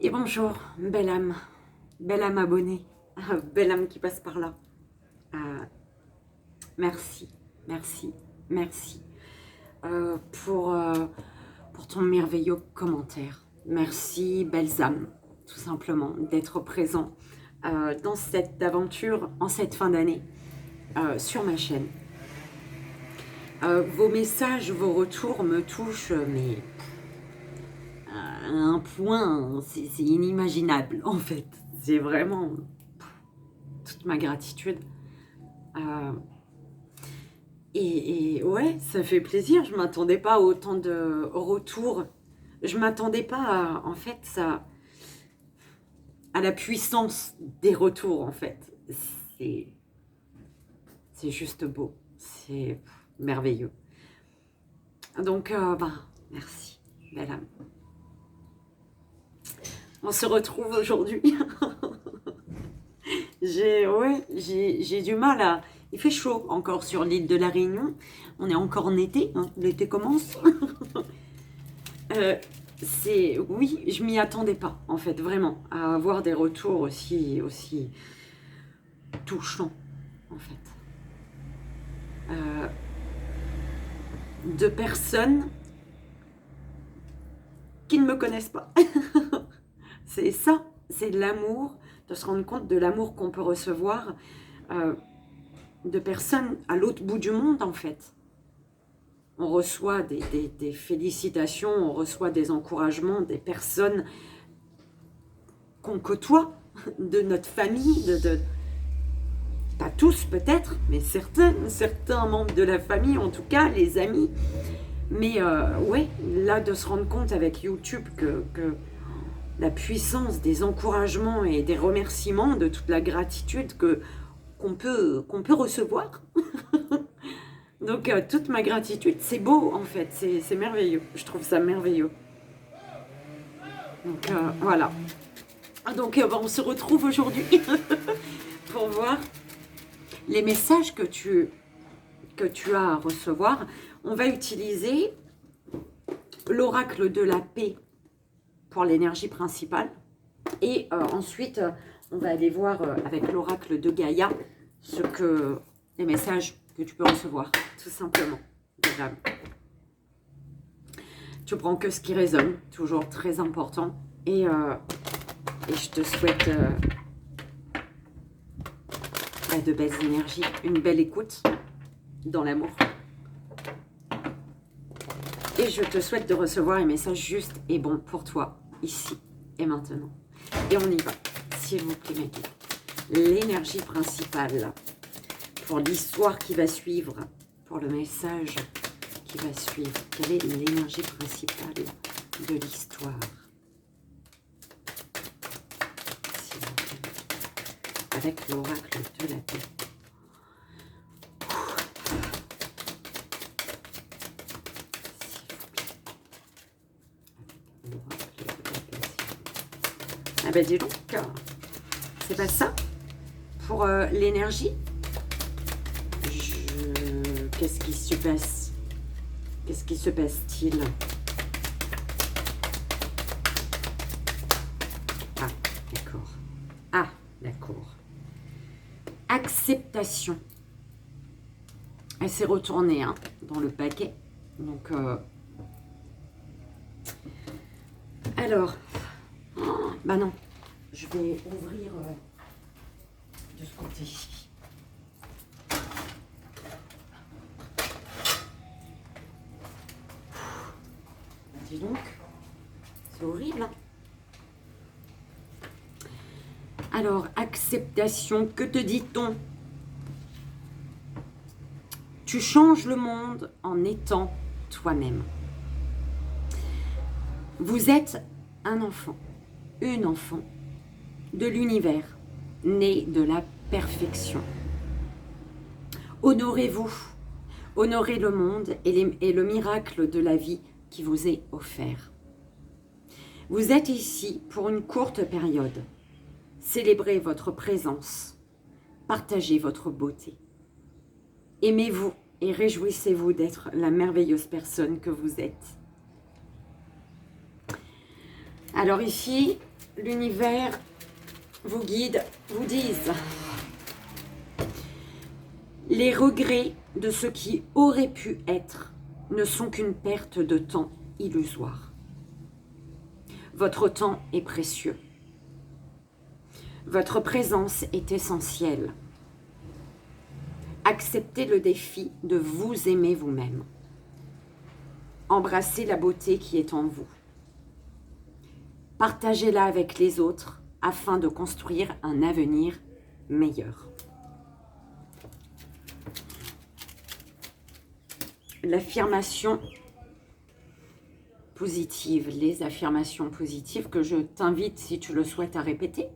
Et bonjour, belle âme abonnée, belle âme qui passe par là. Merci, merci, merci pour ton merveilleux commentaire. Merci, belles âmes, tout simplement, d'être présent dans cette aventure, en cette fin d'année, sur ma chaîne. Vos messages, vos retours me touchent, mais à un point, c'est inimaginable, en fait. C'est vraiment toute ma gratitude. Et ouais, ça fait plaisir. Je m'attendais pas à autant de retours. Je m'attendais pas, en fait, à la puissance des retours, en fait. C'est juste beau. C'est merveilleux. Donc, merci, belle âme. On se retrouve aujourd'hui. J'ai du mal à... Il fait chaud encore sur l'île de la Réunion. On est encore en été, hein. L'été commence. Oui, je m'y attendais pas, en fait, vraiment, à avoir des retours aussi touchants, en fait. De personnes qui ne me connaissent pas. C'est ça, c'est de l'amour, de se rendre compte de l'amour qu'on peut recevoir de personnes à l'autre bout du monde, en fait. On reçoit des félicitations, on reçoit des encouragements, des personnes qu'on côtoie, de notre famille, pas tous peut-être, mais certains membres de la famille, en tout cas, les amis. Mais ouais, là, de se rendre compte avec YouTube que la puissance des encouragements et des remerciements, de toute la gratitude qu'on peut recevoir. Donc, toute ma gratitude, c'est beau, en fait, c'est merveilleux. Je trouve ça merveilleux. Donc, voilà. Donc, on se retrouve aujourd'hui pour voir les messages que tu as à recevoir. On va utiliser l'oracle de la paix pour l'énergie principale. Et ensuite, on va aller voir avec l'oracle de Gaïa les messages que tu peux recevoir, tout simplement. Tu prends que ce qui résonne, toujours très important. Et je te souhaite de belles énergies, une belle écoute dans l'amour. Et je te souhaite de recevoir les messages justes et bons pour toi, ici et maintenant. Et on y va, s'il vous plaît, mes guides. L'énergie principale pour l'histoire qui va suivre, pour le message qui va suivre. Quelle est l'énergie principale de l'histoire? Avec l'oracle de la paix. Ah ben dis donc, c'est pas ça pour l'énergie. Qu'est-ce qui se passe? Qu'est-ce qui se passe-t-il? Ah, d'accord. Ah, d'accord. Acceptation. Elle s'est retournée hein, dans le paquet. Donc, alors, bah non, je vais ouvrir de ce côté. Dis donc, c'est horrible. Hein. Alors, acceptation, que te dit-on? Tu changes le monde en étant toi-même. Vous êtes un enfant, une enfant de l'univers, né de la perfection. Honorez-vous, honorez le monde et le miracle de la vie qui vous est offert. Vous êtes ici pour une courte période. Célébrez votre présence, partagez votre beauté. Aimez-vous et réjouissez-vous d'être la merveilleuse personne que vous êtes. Alors ici, l'univers, vos guides vous disent: les regrets de ce qui aurait pu être ne sont qu'une perte de temps illusoire. Votre temps est précieux. Votre présence est essentielle. Acceptez le défi de vous aimer vous-même. Embrassez la beauté qui est en vous. Partagez-la avec les autres afin de construire un avenir meilleur. L'affirmation positive, les affirmations positives que je t'invite, si tu le souhaites, à répéter.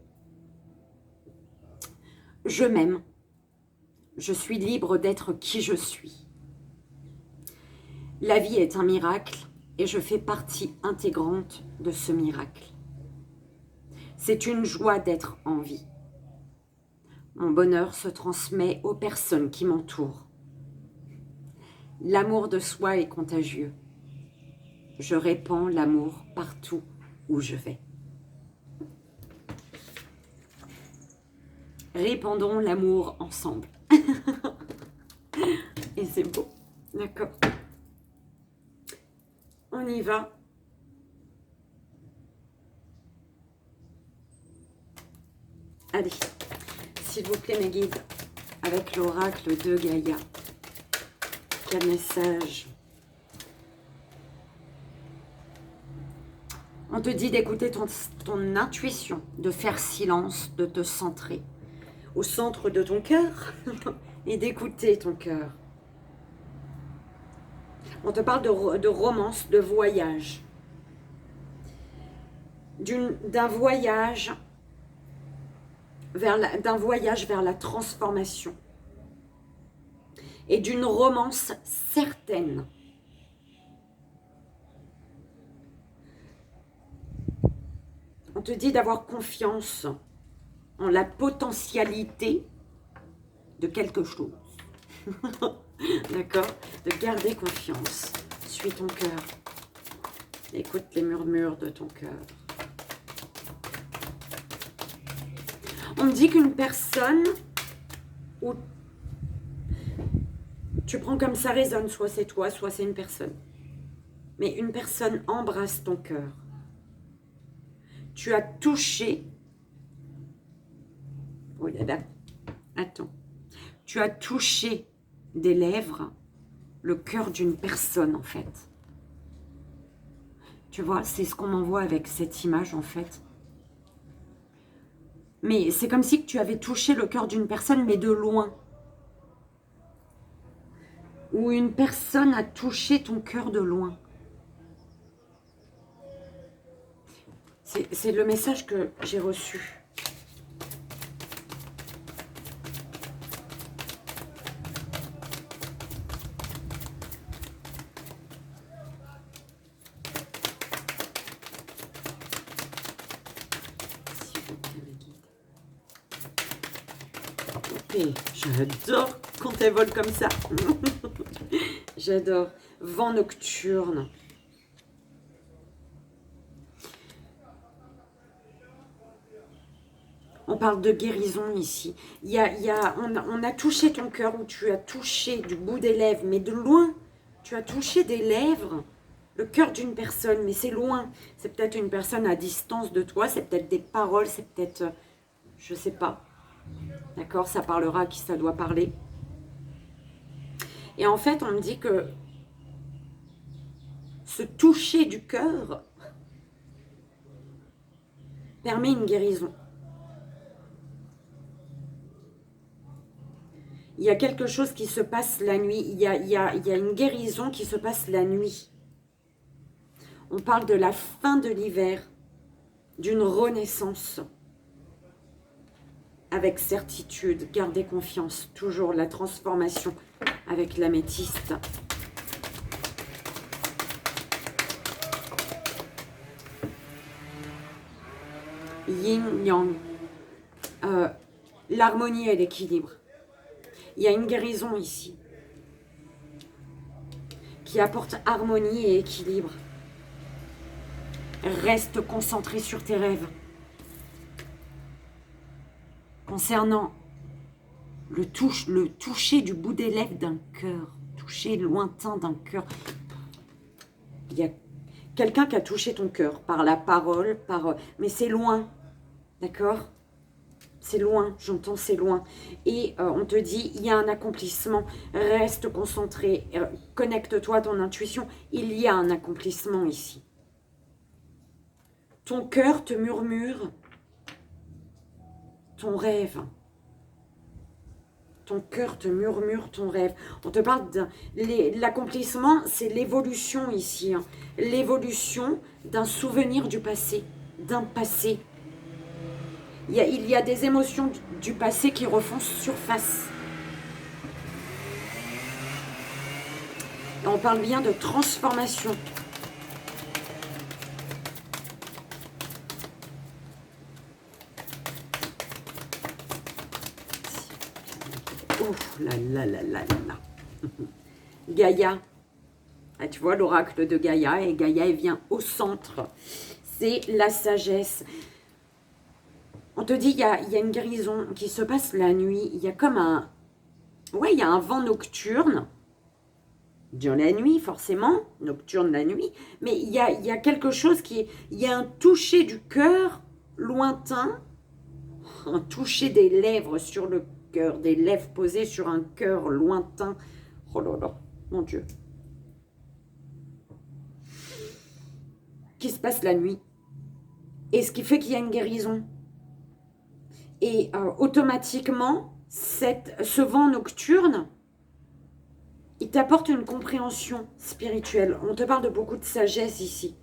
Je m'aime. Je suis libre d'être qui je suis. La vie est un miracle et je fais partie intégrante de ce miracle. C'est une joie d'être en vie. Mon bonheur se transmet aux personnes qui m'entourent. L'amour de soi est contagieux. Je répands l'amour partout où je vais. Répandons l'amour ensemble. Et c'est beau. D'accord. On y va. Allez, s'il vous plaît mes guides, avec l'oracle de Gaïa. Quel message? On te dit d'écouter ton intuition, de faire silence, de te centrer au centre de ton cœur et d'écouter ton cœur. On te parle de romance, de voyage. D'un voyage vers la transformation. Et d'une romance certaine. On te dit d'avoir confiance en la potentialité de quelque chose. D'accord? De garder confiance. Suis ton cœur. Écoute les murmures de ton cœur. On me dit qu'une personne, où tu prends comme ça résonne, soit c'est toi, soit c'est une personne. Mais une personne embrasse ton cœur. Tu as touché. Oh là là. Attends. Tu as touché des lèvres le cœur d'une personne en fait. Tu vois, c'est ce qu'on m'envoie avec cette image en fait. Mais c'est comme si tu avais touché le cœur d'une personne, mais de loin. Ou une personne a touché ton cœur de loin. C'est le message que j'ai reçu. J'adore quand elles volent comme ça. J'adore. Vent nocturne. On parle de guérison ici. On a touché ton cœur, ou tu as touché du bout des lèvres, mais de loin. Tu as touché des lèvres, le cœur d'une personne, mais c'est loin. C'est peut-être une personne à distance de toi, c'est peut-être des paroles, c'est peut-être, je sais pas. D'accord, ça parlera à qui ça doit parler. Et en fait, on me dit que ce toucher du cœur permet une guérison. Il y a quelque chose qui se passe la nuit. Il y a une guérison qui se passe la nuit. On parle de la fin de l'hiver, d'une renaissance. Avec certitude, gardez confiance. Toujours la transformation avec l'améthyste. Yin-yang. L'harmonie et l'équilibre. Il y a une guérison ici qui apporte harmonie et équilibre. Reste concentré sur tes rêves. concernant le toucher du bout des lèvres d'un cœur, toucher lointain d'un cœur. Il y a quelqu'un qui a touché ton cœur par la parole, mais c'est loin, d'accord? C'est loin, j'entends c'est loin. Et on te dit, il y a un accomplissement, reste concentré, connecte-toi à ton intuition, il y a un accomplissement ici. Ton cœur te murmure ton rêve. Ton cœur te murmure ton rêve. On te parle de l'accomplissement, c'est l'évolution ici. Hein. L'évolution d'un souvenir du passé, d'un passé. Il y a des émotions du passé qui refont surface. Et on parle bien de transformation. Ouf, là, là, là, là, là. Gaïa. Ah, tu vois l'oracle de Gaïa, et Gaïa, elle vient au centre. C'est la sagesse. On te dit, il y a une guérison qui se passe la nuit. Il y a comme un... Ouais, il y a un vent nocturne. Dans la nuit, forcément. Nocturne la nuit. Mais il y a quelque chose qui... Il y a un toucher du cœur lointain. Un toucher des lèvres sur le cœur. Des lèvres posées sur un cœur lointain. Oh là là, mon Dieu. Qui se passe la nuit. Et ce qui fait qu'il y a une guérison. Et automatiquement, ce vent nocturne, il t'apporte une compréhension spirituelle. On te parle de beaucoup de sagesse ici.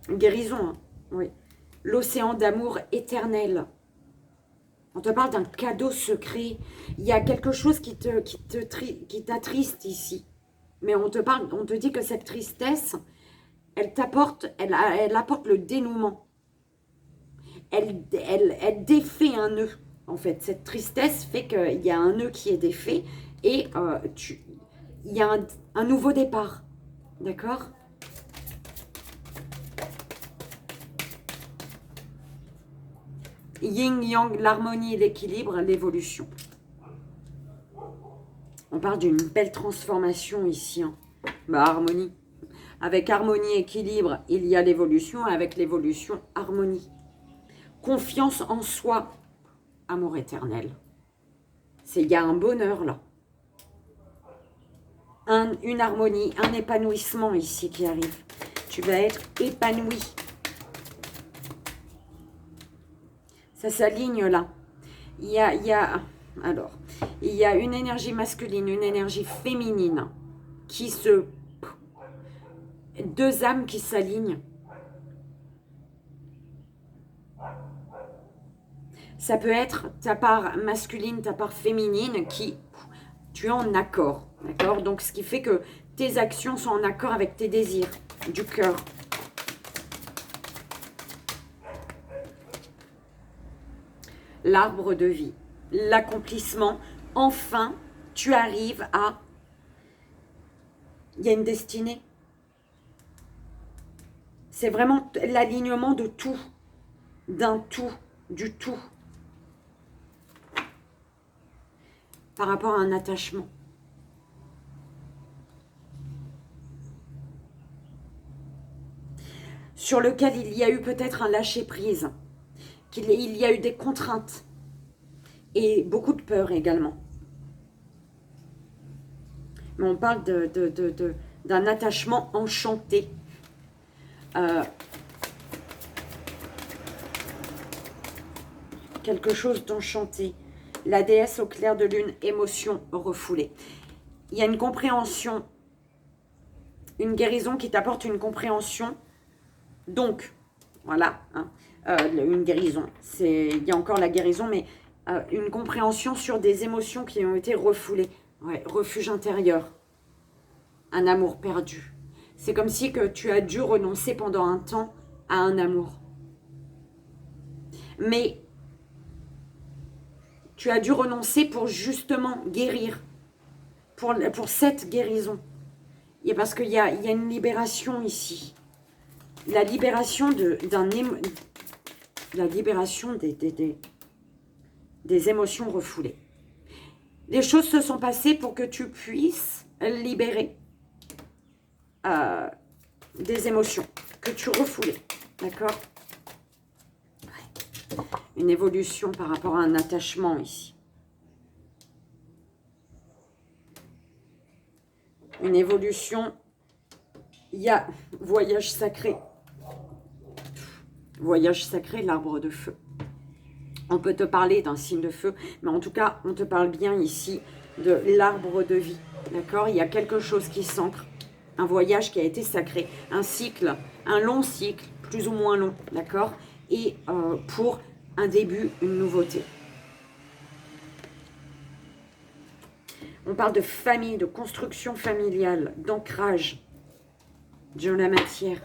Une guérison, hein, oui. L'océan d'amour éternel. On te parle d'un cadeau secret. Il y a quelque chose qui t'attriste ici. Mais on te dit que cette tristesse, elle apporte le dénouement. Elle défait un nœud, en fait. Cette tristesse fait qu'il y a un nœud qui est défait et il y a un nouveau départ. D'accord? Yin, yang, l'harmonie, l'équilibre, l'évolution. On parle d'une belle transformation ici. Hein. Bah, harmonie. Avec harmonie, équilibre, il y a l'évolution. Avec l'évolution, harmonie. Confiance en soi, amour éternel. Il y a un bonheur là. Une harmonie, un épanouissement ici qui arrive. Tu vas être épanoui. Ça s'aligne là. Il y a une énergie masculine, une énergie féminine qui deux âmes qui s'alignent. Ça peut être ta part masculine, ta part féminine qui, tu es en accord, d'accord? Donc, ce qui fait que tes actions sont en accord avec tes désirs du cœur. L'arbre de vie, l'accomplissement. Enfin, tu arrives à... Il y a une destinée. C'est vraiment l'alignement de tout, d'un tout, du tout. Par rapport à un attachement. Sur lequel il y a eu peut-être un lâcher-prise. Il y a eu des contraintes. Et beaucoup de peur également. Mais on parle d'un attachement enchanté. Quelque chose d'enchanté. La déesse au clair de lune, émotion refoulée. Il y a une compréhension, une guérison qui t'apporte une compréhension. Donc, voilà, hein, une guérison. Il y a encore la guérison, mais une compréhension sur des émotions qui ont été refoulées. Ouais, refuge intérieur. Un amour perdu. C'est comme si que tu as dû renoncer pendant un temps à un amour. Mais... tu as dû renoncer pour justement guérir, pour cette guérison. Et parce qu'il y a une libération ici. La libération la libération des émotions refoulées. Les choses se sont passées pour que tu puisses libérer des émotions que tu refoulais. D'accord? Ouais. Une évolution par rapport à un attachement ici. Une évolution. Il y a voyage sacré. Voyage sacré, l'arbre de feu. On peut te parler d'un signe de feu, mais en tout cas, on te parle bien ici de l'arbre de vie. D'accord? Il y a quelque chose qui s'ancre. Un voyage qui a été sacré. Un cycle, un long cycle, plus ou moins long. D'accord? Et pour un début, une nouveauté. On parle de famille, de construction familiale, d'ancrage de la matière.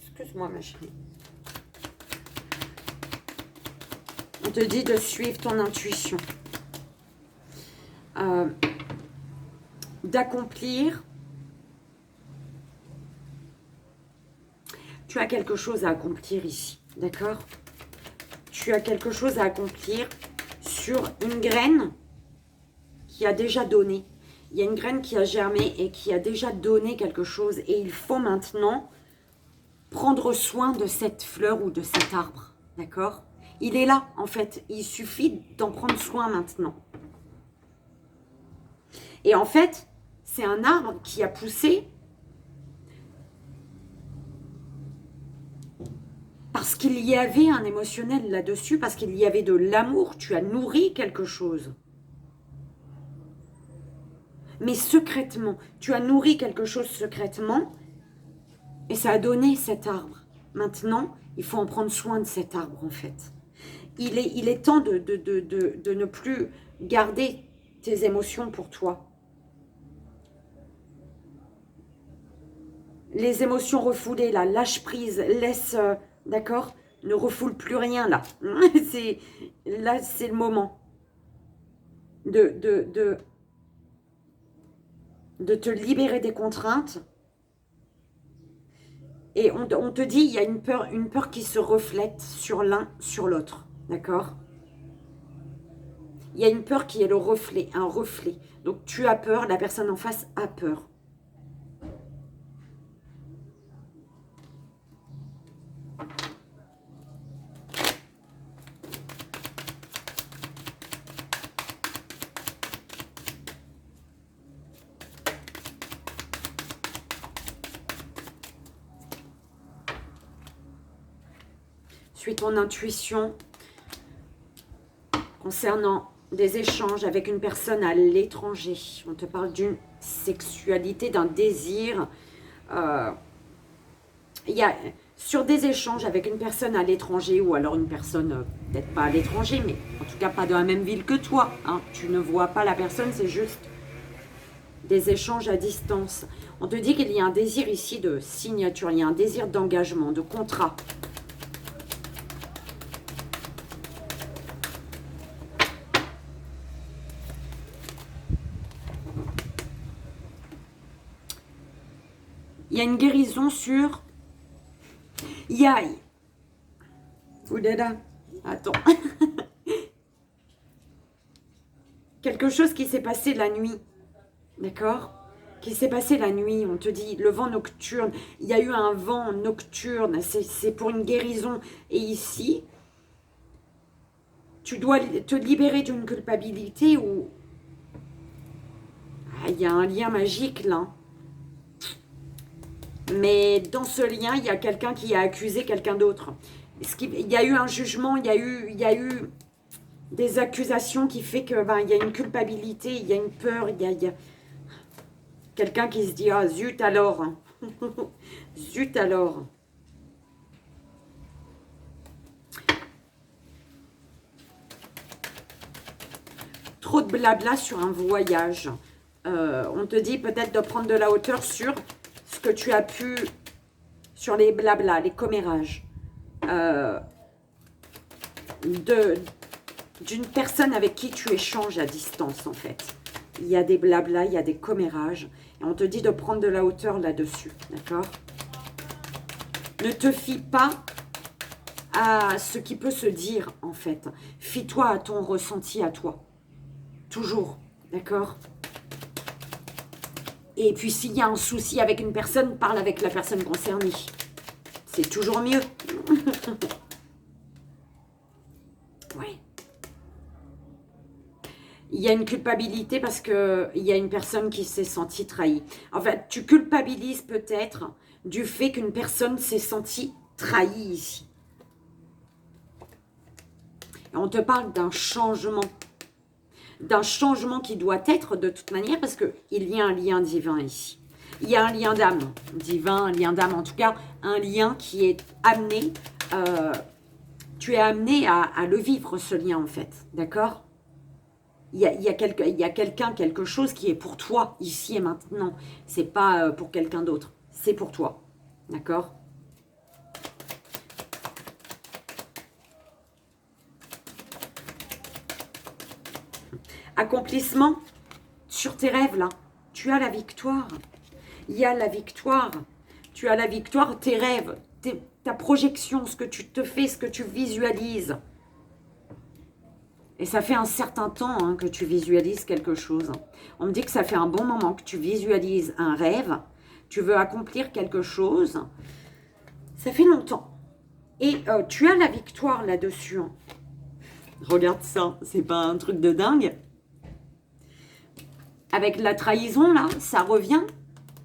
Excuse-moi ma chérie. On te dit de suivre ton intuition. D'accomplir. Tu as quelque chose à accomplir ici, d'accord? Tu as quelque chose à accomplir sur une graine qui a déjà donné. Il y a une graine qui a germé et qui a déjà donné quelque chose. Et il faut maintenant prendre soin de cette fleur ou de cet arbre, d'accord? Il est là, en fait. Il suffit d'en prendre soin maintenant. Et en fait, c'est un arbre qui a poussé parce qu'il y avait un émotionnel là-dessus, parce qu'il y avait de l'amour. Tu as nourri quelque chose. Mais secrètement, tu as nourri quelque chose secrètement et ça a donné cet arbre. Maintenant, il faut en prendre soin de cet arbre, en fait. Il est temps de ne plus garder tes émotions pour toi. Les émotions refoulées, là, lâche prise, laisse, d'accord? Ne refoule plus rien, là. Là, c'est le moment de te libérer des contraintes. Et on te dit, il y a une peur qui se reflète sur l'un, sur l'autre. D'accord? Il y a une peur qui est le reflet, un reflet. Donc tu as peur, la personne en face a peur. Suis ton intuition concernant des échanges avec une personne à l'étranger. On te parle d'une sexualité, d'un désir. Il y a sur des échanges avec une personne à l'étranger ou alors une personne, peut-être pas à l'étranger, mais en tout cas pas dans la même ville que toi. Hein. Tu ne vois pas la personne, c'est juste des échanges à distance. On te dit qu'il y a un désir ici de signature, il y a un désir d'engagement, de contrat. Il y a une guérison sur Yaï. Oulala, attends. Quelque chose qui s'est passé la nuit. D'accord? Qui s'est passé la nuit. On te dit, le vent nocturne. Il y a eu un vent nocturne. C'est pour une guérison. Et ici, tu dois te libérer d'une culpabilité où il y a un lien magique là. Mais dans ce lien, il y a quelqu'un qui a accusé quelqu'un d'autre. Il y a eu un jugement, il y a eu des accusations qui fait que il y a une culpabilité, il y a une peur, il y a quelqu'un qui se dit « Ah, zut alors !» Zut alors. Trop de blabla sur un voyage. On te dit peut-être de prendre de la hauteur sur ce que tu as pu, sur les blablas, les commérages, d'une personne avec qui tu échanges à distance, en fait. Il y a des blablas, il y a des commérages. Et on te dit de prendre de la hauteur là-dessus, d'accord? Ne te fie pas à ce qui peut se dire, en fait. Fie-toi à ton ressenti, à toi. Toujours, d'accord? Et puis, s'il y a un souci avec une personne, parle avec la personne concernée. C'est toujours mieux. Ouais. Il y a une culpabilité parce qu'il y a une personne qui s'est sentie trahie. En fait, tu culpabilises peut-être du fait qu'une personne s'est sentie trahie ici. Et on te parle d'un changement. D'un changement qui doit être de toute manière parce qu'il y a un lien divin ici. Il y a un lien d'âme divin, un lien d'âme, en tout cas, un lien qui est amené, tu es amené à le vivre, ce lien, en fait, d'accord? Il y a quelqu'un, quelque chose qui est pour toi, ici et maintenant. C'est pas pour quelqu'un d'autre, c'est pour toi, d'accord? Accomplissement sur tes rêves, là. Tu as la victoire. Il y a la victoire. Tu as la victoire, tes rêves, ta projection, ce que tu te fais, ce que tu visualises. Et ça fait un certain temps hein, que tu visualises quelque chose. On me dit que ça fait un bon moment que tu visualises un rêve. Tu veux accomplir quelque chose. Ça fait longtemps. Et tu as la victoire là-dessus. Hein. Regarde ça, c'est pas un truc de dingue. Avec la trahison, là, ça revient.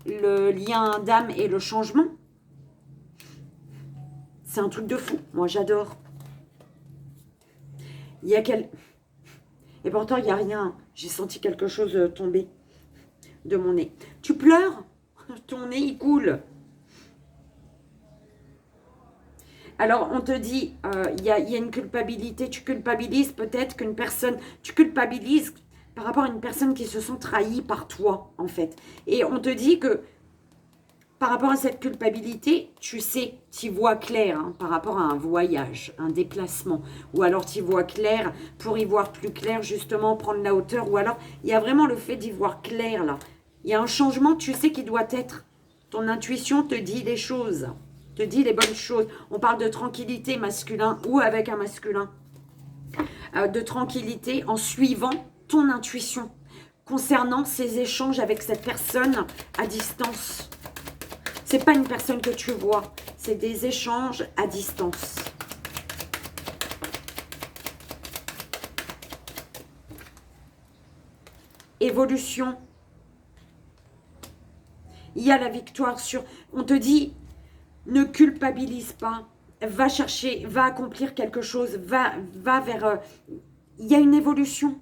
Le lien d'âme et le changement. C'est un truc de fou. Moi, j'adore. Il y a Et pourtant, il n'y a rien. J'ai senti quelque chose tomber de mon nez. Tu pleures? Ton nez, il coule. Alors, on te dit, il y a une culpabilité. Tu culpabilises peut-être qu'une personne... Tu culpabilises par rapport à une personne qui se sent trahie par toi, en fait. Et on te dit que par rapport à cette culpabilité, tu sais, tu vois clair hein, par rapport à un voyage, un déplacement. Ou alors tu vois clair pour y voir plus clair, justement, prendre la hauteur. Ou alors, il y a vraiment le fait d'y voir clair, là. Il y a un changement, tu sais, qui doit être. Ton intuition te dit les choses, te dit les bonnes choses. On parle de tranquillité masculin ou avec un masculin. De tranquillité en suivant ton intuition concernant ces échanges avec cette personne à distance. C'est pas une personne que tu vois, c'est des échanges à distance. Évolution. Il y a la victoire sur... On te dit, ne culpabilise pas, va chercher, va accomplir quelque chose, va vers... il y a une évolution.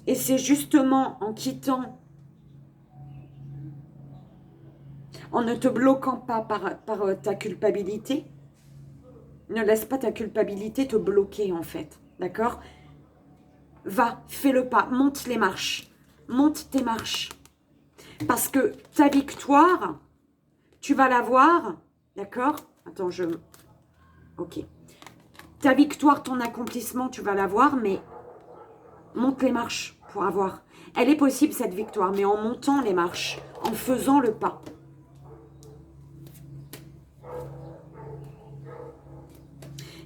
Et c'est justement en quittant, en ne te bloquant pas par ta culpabilité, ne laisse pas ta culpabilité te bloquer en fait, d'accord? Va, fais le pas, monte les marches, monte tes marches. Parce que ta victoire, tu vas la voir, d'accord? Attends, Ok. Ta victoire, ton accomplissement, tu vas la voir, mais monte les marches pour avoir. Elle est possible cette victoire, mais en montant les marches, en faisant le pas.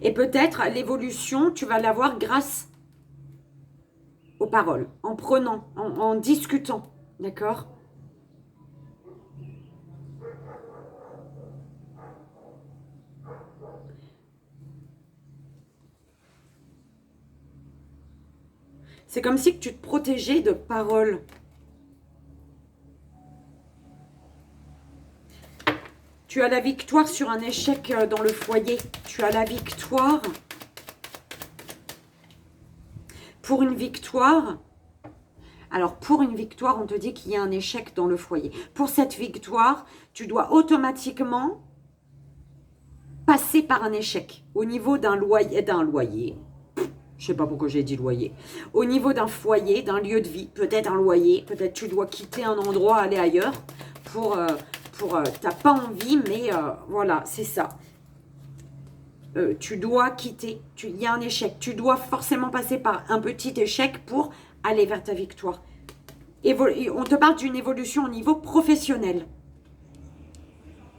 Et peut-être l'évolution, tu vas l'avoir grâce aux paroles, en prenant, en discutant, d'accord? C'est comme si tu te protégeais de paroles. Tu as la victoire sur un échec dans le foyer. Tu as la victoire pour une victoire. Alors, pour une victoire, on te dit qu'il y a un échec dans le foyer. Pour cette victoire, tu dois automatiquement passer par un échec. Au niveau d'un loyer, je sais pas pourquoi j'ai dit loyer. Au niveau d'un foyer, d'un lieu de vie, peut-être un loyer, peut-être tu dois quitter un endroit, aller ailleurs t'as pas envie, mais voilà, c'est ça. Tu dois quitter, il y a un échec. Tu dois forcément passer par un petit échec pour aller vers ta victoire. On te parle d'une évolution au niveau professionnel.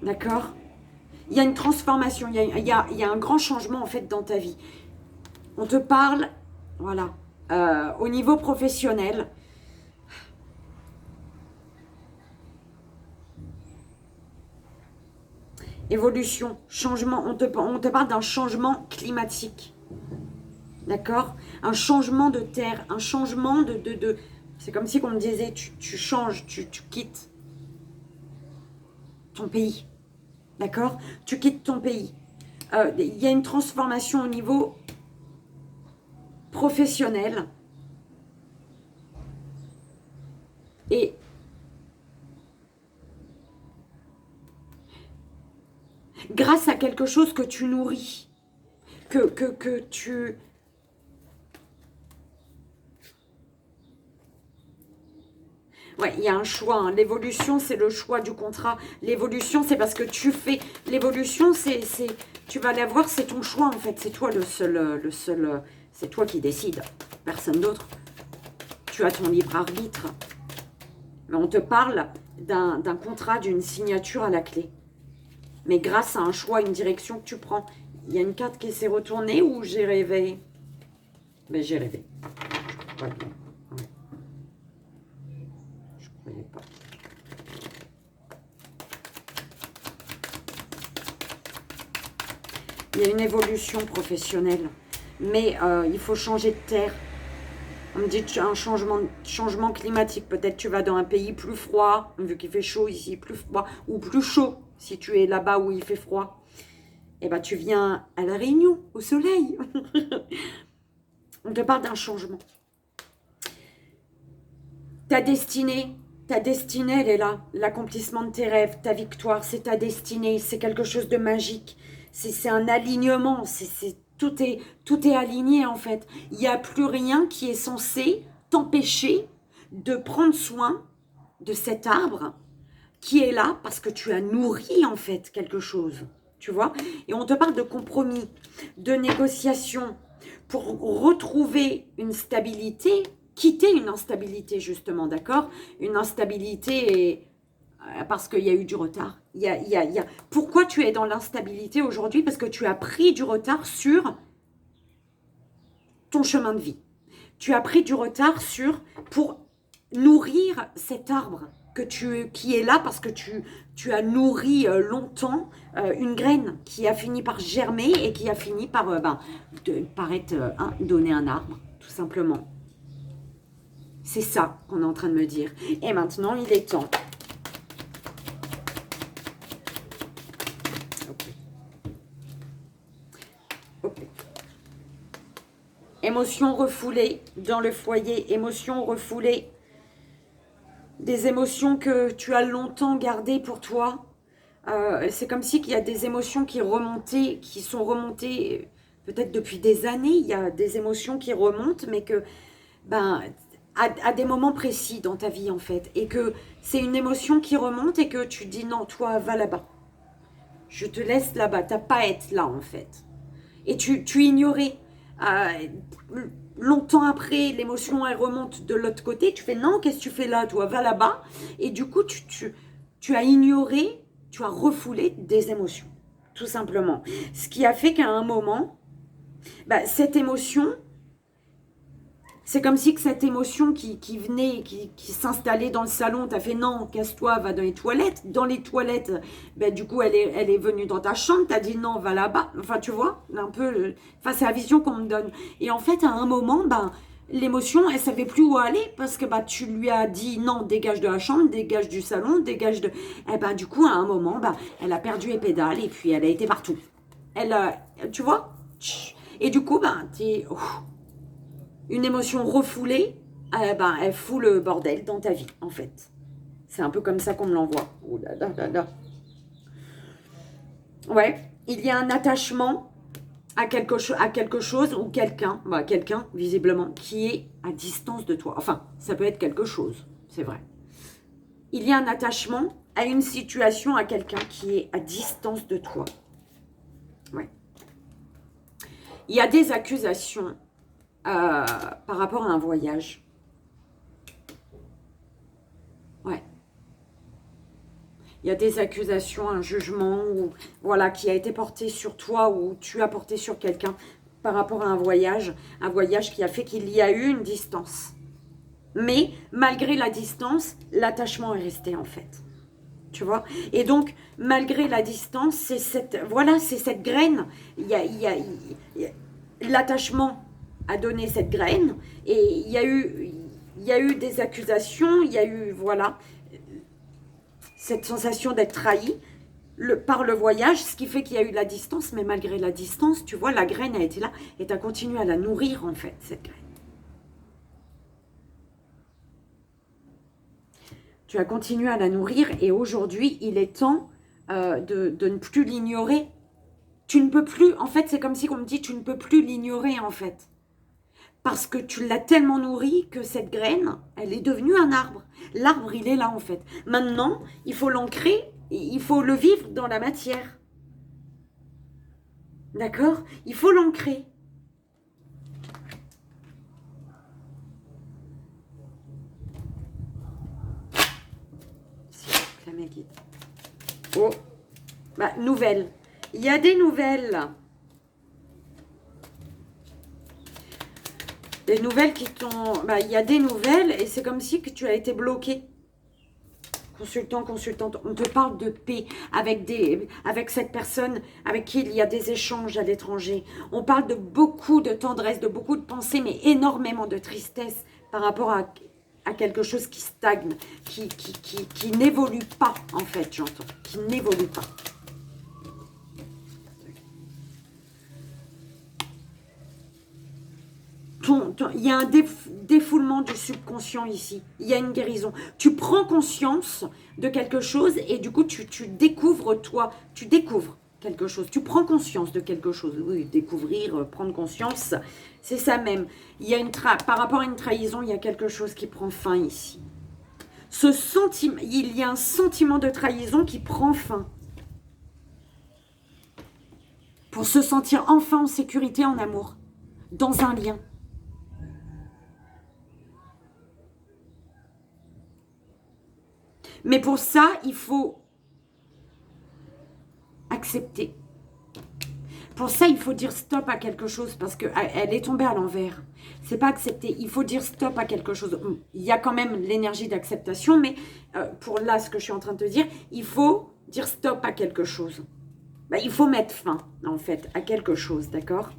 D'accord? Il y a une transformation, il y a un grand changement en fait dans ta vie. On te parle, voilà, au niveau professionnel. Évolution, changement, on te parle d'un changement climatique. D'accord? Un changement de terre, un changement de c'est comme si on me disait, tu changes, tu quittes ton pays. D'accord? Tu quittes ton pays. Il y a une transformation au niveau professionnel. Et grâce à quelque chose que tu nourris, que tu... Ouais, il y a un choix. Hein. L'évolution, c'est le choix du contrat. L'évolution, c'est parce que tu fais... L'évolution, tu vas l'avoir, c'est ton choix, en fait. C'est toi le seul c'est toi qui décides. Personne d'autre. Tu as ton libre arbitre. Mais on te parle d'un contrat, d'une signature à la clé. Mais grâce à un choix, une direction que tu prends. Il y a une carte qui s'est retournée ou j'ai rêvé? Mais j'ai rêvé. Ouais. Je croyais pas. Il y a une évolution professionnelle. Mais il faut changer de terre. On me dit un changement climatique. Peut-être tu vas dans un pays plus froid, vu qu'il fait chaud ici, plus froid, ou plus chaud, si tu es là-bas où il fait froid. Eh bien, tu viens à La Réunion, au soleil. On te parle d'un changement. Ta destinée, elle est là. L'accomplissement de tes rêves, ta victoire, c'est ta destinée. C'est quelque chose de magique. C'est un alignement. Tout est aligné, en fait. Il n'y a plus rien qui est censé t'empêcher de prendre soin de cet arbre qui est là parce que tu as nourri, en fait, quelque chose. Tu vois? Et on te parle de compromis, de négociation pour retrouver une stabilité, quitter une instabilité, justement, d'accord? Une instabilité parce qu'il y a eu du retard. Pourquoi tu es dans l'instabilité aujourd'hui? Parce que tu as pris du retard sur ton chemin de vie. Tu as pris du retard pour nourrir cet arbre qui est là parce que tu as nourri longtemps une graine qui a fini par germer et qui a fini par donner un arbre, tout simplement. C'est ça qu'on est en train de me dire. Et maintenant, il est temps. Ok. Émotions refoulées dans le foyer, émotions refoulées. Des émotions que tu as longtemps gardées pour toi. C'est comme si qu'il y a des émotions qui sont remontées peut-être depuis des années. Il y a des émotions qui remontent, mais que, à des moments précis dans ta vie, en fait. Et que c'est une émotion qui remonte et que tu dis non, toi, va là-bas. Je te laisse là-bas. T'as pas à être là, en fait. Et tu ignorais. Longtemps après, l'émotion, elle remonte de l'autre côté. Tu fais non, qu'est-ce que tu fais là, toi? Va là-bas. Et du coup, tu as ignoré, tu as refoulé des émotions. Tout simplement. Ce qui a fait qu'à un moment, cette émotion, c'est comme si que cette émotion qui venait, qui s'installait dans le salon, t'as fait non, casse-toi, va dans les toilettes. Dans les toilettes, du coup, elle est venue dans ta chambre, t'as dit non, va là-bas. Enfin, tu vois, un peu, c'est la vision qu'on me donne. Et en fait, à un moment, l'émotion, elle savait plus où aller parce que tu lui as dit non, dégage de la chambre, dégage du salon, dégage de... du coup, à un moment, elle a perdu les pédales et puis elle a été partout. Tu vois? Et du coup, t'es... Une émotion refoulée, elle fout le bordel dans ta vie, en fait. C'est un peu comme ça qu'on me l'envoie. Oh là là là là. Ouais. il y a un attachement à quelque chose ou quelqu'un, quelqu'un visiblement, qui est à distance de toi. Enfin, ça peut être quelque chose, c'est vrai. Il y a un attachement à une situation, à quelqu'un qui est à distance de toi. Ouais. Il y a des accusations par rapport à un voyage. Ouais. Il y a des accusations, un jugement ou, voilà, qui a été porté sur toi ou tu as porté sur quelqu'un par rapport à un voyage qui a fait qu'il y a eu une distance. Mais malgré la distance, l'attachement est resté en fait. Tu vois? Et donc, malgré la distance, c'est cette graine. L'attachement a donné cette graine et il y a eu des accusations, il y a eu, voilà, cette sensation d'être trahi par le voyage, ce qui fait qu'il y a eu de la distance, mais malgré la distance, tu vois, la graine a été là et tu as continué à la nourrir en fait, cette graine. Tu as continué à la nourrir et aujourd'hui, il est temps de ne plus l'ignorer. Tu ne peux plus, en fait, c'est comme si on me dit, tu ne peux plus l'ignorer en fait. Parce que tu l'as tellement nourri que cette graine, elle est devenue un arbre. L'arbre, il est là en fait. Maintenant, il faut l'ancrer, il faut le vivre dans la matière. D'accord? Il faut l'ancrer. Oh, nouvelles. Il y a des nouvelles. Des nouvelles qui t'ont... il y a des nouvelles et c'est comme si que tu as été bloqué. Consultant, consultante, on te parle de paix avec cette personne avec qui il y a des échanges à l'étranger. On parle de beaucoup de tendresse, de beaucoup de pensées, mais énormément de tristesse par rapport à quelque chose qui stagne, qui n'évolue pas, en fait, j'entends, qui n'évolue pas. Il y a un défoulement du subconscient ici. Il y a une guérison. Tu prends conscience de quelque chose et du coup, tu découvres toi. Tu découvres quelque chose. Tu prends conscience de quelque chose. Oui, découvrir, prendre conscience, c'est ça même. Il y a par rapport à une trahison, il y a quelque chose qui prend fin ici. Il y a un sentiment de trahison qui prend fin. Pour se sentir enfin en sécurité, en amour, dans un lien. Mais pour ça, il faut accepter. Pour ça, il faut dire stop à quelque chose parce qu'elle est tombée à l'envers. C'est pas accepter. Il faut dire stop à quelque chose. Il y a quand même l'énergie d'acceptation, mais pour là, ce que je suis en train de te dire, il faut dire stop à quelque chose. Il faut mettre fin, en fait, à quelque chose, d'accord ?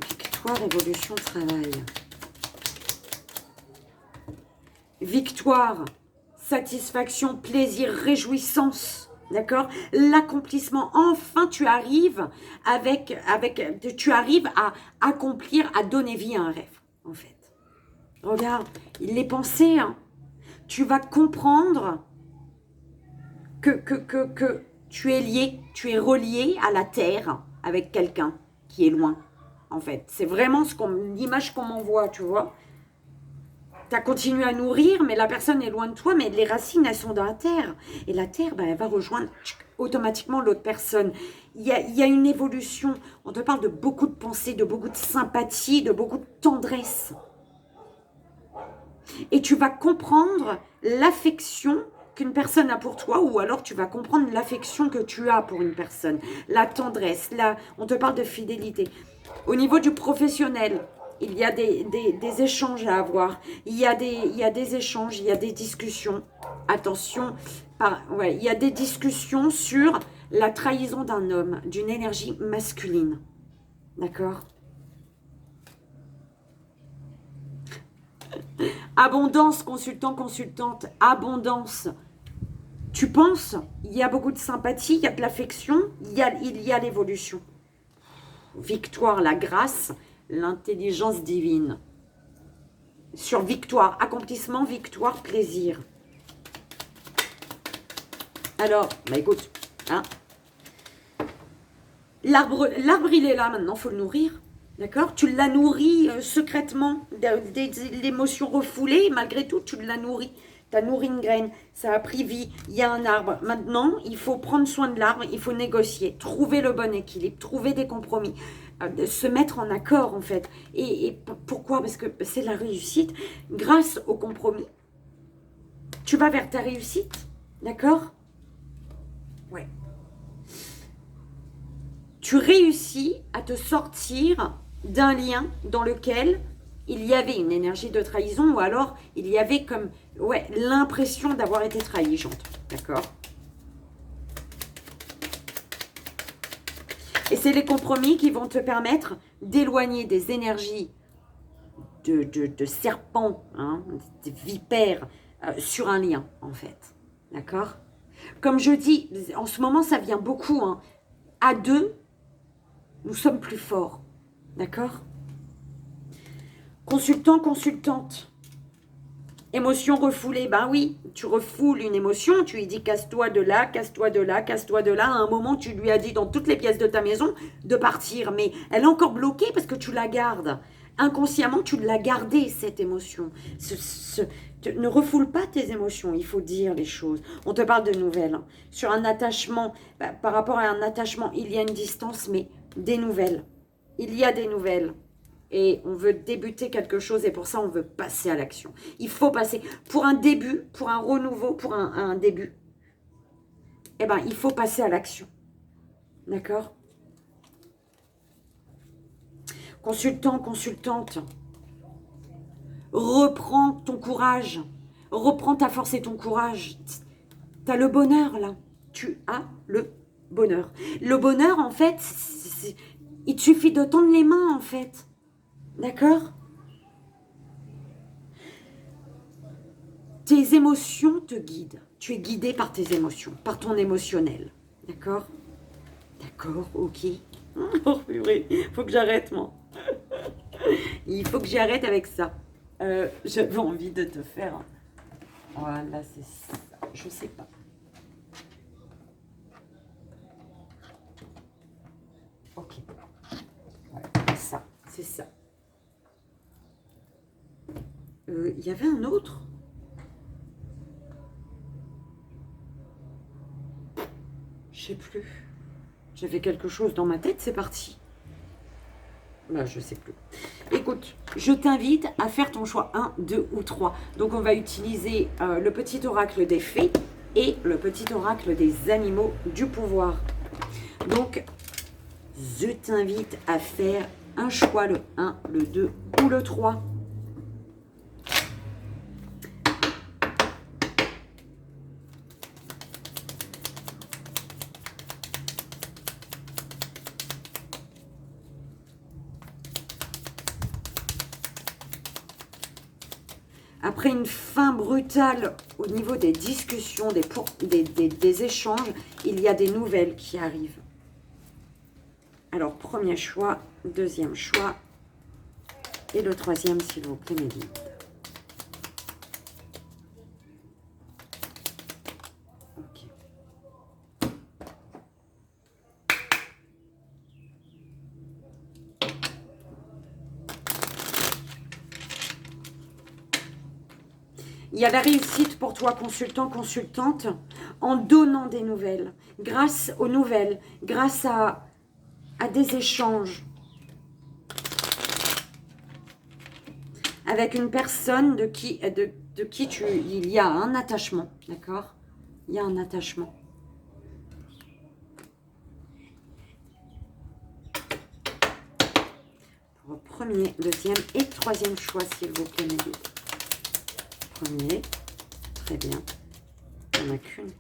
Victoire, évolution, travail. Victoire, satisfaction, plaisir, réjouissance, d'accord? L'accomplissement, enfin tu arrives tu arrives à accomplir, à donner vie à un rêve, en fait. Regarde, il est pensé, hein. Tu vas comprendre que tu es lié, tu es relié à la terre avec quelqu'un qui est loin, en fait. C'est vraiment l'image qu'on m'envoie, tu vois. Tu as continué à nourrir, mais la personne est loin de toi, mais les racines, elles sont dans la terre. Et la terre, elle va rejoindre automatiquement l'autre personne. Il y a une évolution. On te parle de beaucoup de pensées, de beaucoup de sympathie, de beaucoup de tendresse. Et tu vas comprendre l'affection qu'une personne a pour toi, ou alors tu vas comprendre l'affection que tu as pour une personne. La tendresse, on te parle de fidélité. Au niveau du professionnel, il y a des échanges à avoir. Il y a des échanges, il y a des discussions. Attention, il y a des discussions sur la trahison d'un homme, d'une énergie masculine. D'accord ? Abondance, consultant, consultante, abondance. Tu penses, il y a beaucoup de sympathie, il y a de l'affection, il y a l'évolution. Victoire, la grâce, l'intelligence divine. sur victoire, accomplissement, victoire, plaisir. Alors, bah écoute, hein, l'arbre, il est là maintenant, il faut le nourrir. D'accord? Tu l'as nourri secrètement d'émotions refoulées, malgré tout, tu l'as nourri. Tu as nourri une graine, ça a pris vie, il y a un arbre. Maintenant, il faut prendre soin de l'arbre, il faut négocier, trouver le bon équilibre, trouver des compromis, se mettre en accord en fait. Et pourquoi? Parce que c'est la réussite. Grâce au compromis, tu vas vers ta réussite. D'accord? Ouais. Tu réussis à te sortir d'un lien dans lequel il y avait une énergie de trahison ou alors il y avait comme l'impression d'avoir été trahissante. D'accord? Et c'est les compromis qui vont te permettre d'éloigner des énergies de serpents, hein, des vipères sur un lien, en fait. D'accord? Comme je dis, en ce moment, ça vient beaucoup. Hein. À deux, nous sommes plus forts. D'accord? Consultant, consultante. Émotion refoulée. Ben oui, tu refoules une émotion, tu lui dis casse-toi de là, casse-toi de là, casse-toi de là. À un moment, tu lui as dit dans toutes les pièces de ta maison de partir. Mais elle est encore bloquée parce que tu la gardes. Inconsciemment, tu l'as gardée, cette émotion. Ne refoule pas tes émotions, il faut dire les choses. On te parle de nouvelles. Hein. Sur un attachement, par rapport à un attachement, il y a une distance, mais des nouvelles. Il y a des nouvelles. Et on veut débuter quelque chose et pour ça, on veut passer à l'action. Il faut passer. Pour un début, pour un renouveau, pour un début, eh ben, il faut passer à l'action. D'accord? Consultant, consultante, reprends ton courage. Reprends ta force et ton courage. Tu as le bonheur, là. Tu as le bonheur. Le bonheur, en fait, il te suffit de tendre les mains, en fait. D'accord? Tes émotions te guident. Tu es guidé par tes émotions, par ton émotionnel. D'accord? D'accord, ok. Oh, purée, faut que j'arrête, moi. Il faut que j'arrête avec ça. J'avais envie de te faire... Voilà, c'est ça. Je sais pas. Ok. Ouais, ça, c'est ça. Il y avait un autre. Je sais plus. J'avais quelque chose dans ma tête, c'est parti. Là, je sais plus. Écoute, je t'invite à faire ton choix 1, 2 ou 3. Donc, on va utiliser le petit oracle des fées et le petit oracle des animaux du pouvoir. Donc, je t'invite à faire un choix, le 1, le 2 ou le 3. Après une fin brutale au niveau des discussions, des échanges, il y a des nouvelles qui arrivent. Alors, premier choix, deuxième choix et le troisième, s'il vous plaît, mes guides. Ok. Il y a la réussite pour toi, consultant, consultante, en donnant des nouvelles, grâce aux nouvelles, grâce à des échanges avec une personne de qui il y a un attachement, d'accord? Il y a un attachement. Pour le premier, deuxième et troisième choix, s'il vous plaît, mes guides. Premier, très bien. Il n'y en a qu'une.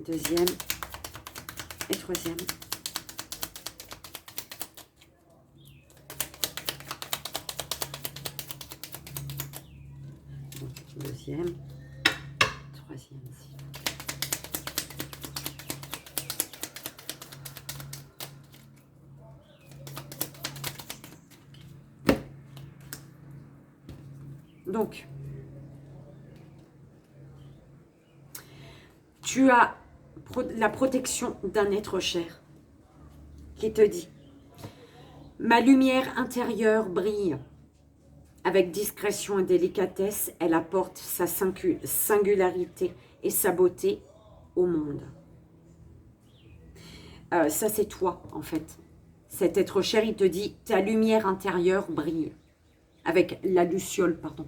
Deuxième et troisième. Donc, deuxième, troisième ici. Donc, tu as la protection d'un être cher qui te dit « Ma lumière intérieure brille. Avec discrétion et délicatesse, elle apporte sa singularité et sa beauté au monde. » Ça, c'est toi, en fait. Cet être cher, il te dit « Ta lumière intérieure brille. » Avec la luciole, pardon.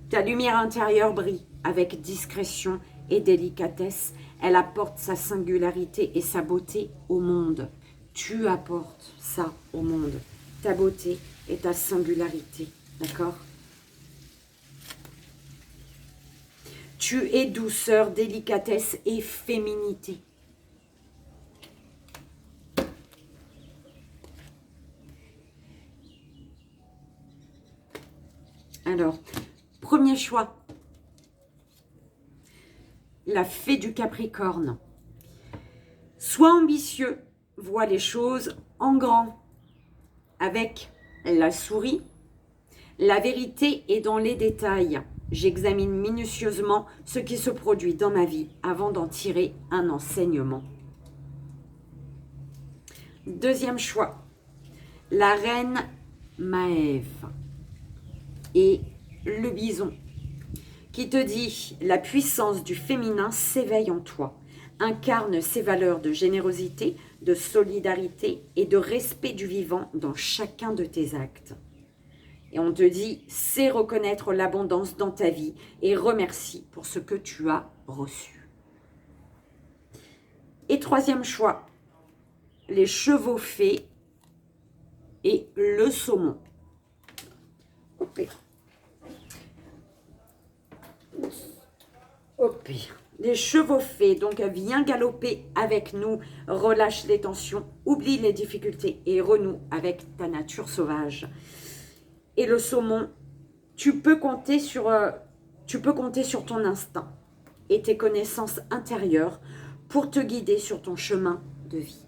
Ta lumière intérieure brille avec discrétion et délicatesse. Elle apporte sa singularité et sa beauté au monde. Tu apportes ça au monde. Ta beauté et ta singularité. D'accord? Tu es douceur, délicatesse et féminité. Alors, premier choix. La fée du Capricorne. Sois ambitieux, vois les choses en grand. Avec la souris, la vérité est dans les détails. J'examine minutieusement ce qui se produit dans ma vie avant d'en tirer un enseignement. Deuxième choix. La reine Maève et le bison qui te dit « La puissance du féminin s'éveille en toi, incarne ses valeurs de générosité, de solidarité et de respect du vivant dans chacun de tes actes. » Et on te dit « Sais reconnaître l'abondance dans ta vie et remercie pour ce que tu as reçu. » Et troisième choix, les chevaux fées et le saumon. Okay. Hop. Les chevaux fées, donc viens galoper avec nous, relâche les tensions, oublie les difficultés et renoue avec ta nature sauvage. Et le saumon, tu peux compter sur ton instinct et tes connaissances intérieures pour te guider sur ton chemin de vie.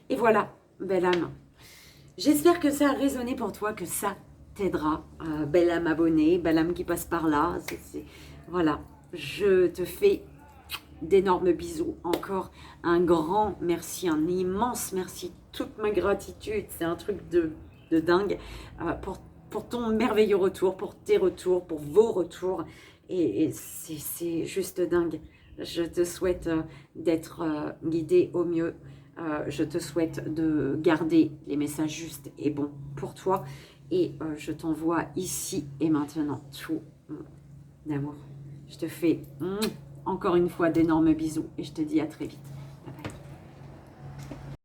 Et voilà, belle âme. J'espère que ça a résonné pour toi, que ça t'aidera. Belle âme abonnée, belle âme qui passe par là. Voilà, je te fais d'énormes bisous. Encore un grand merci, un immense merci. Toute ma gratitude, c'est un truc de dingue pour ton merveilleux retour, pour tes retours, pour vos retours. Et c'est juste dingue. Je te souhaite d'être guidé au mieux. Je te souhaite de garder les messages justes et bons pour toi. Et je t'envoie ici et maintenant tout d'amour. Je te fais encore une fois d'énormes bisous et je te dis à très vite.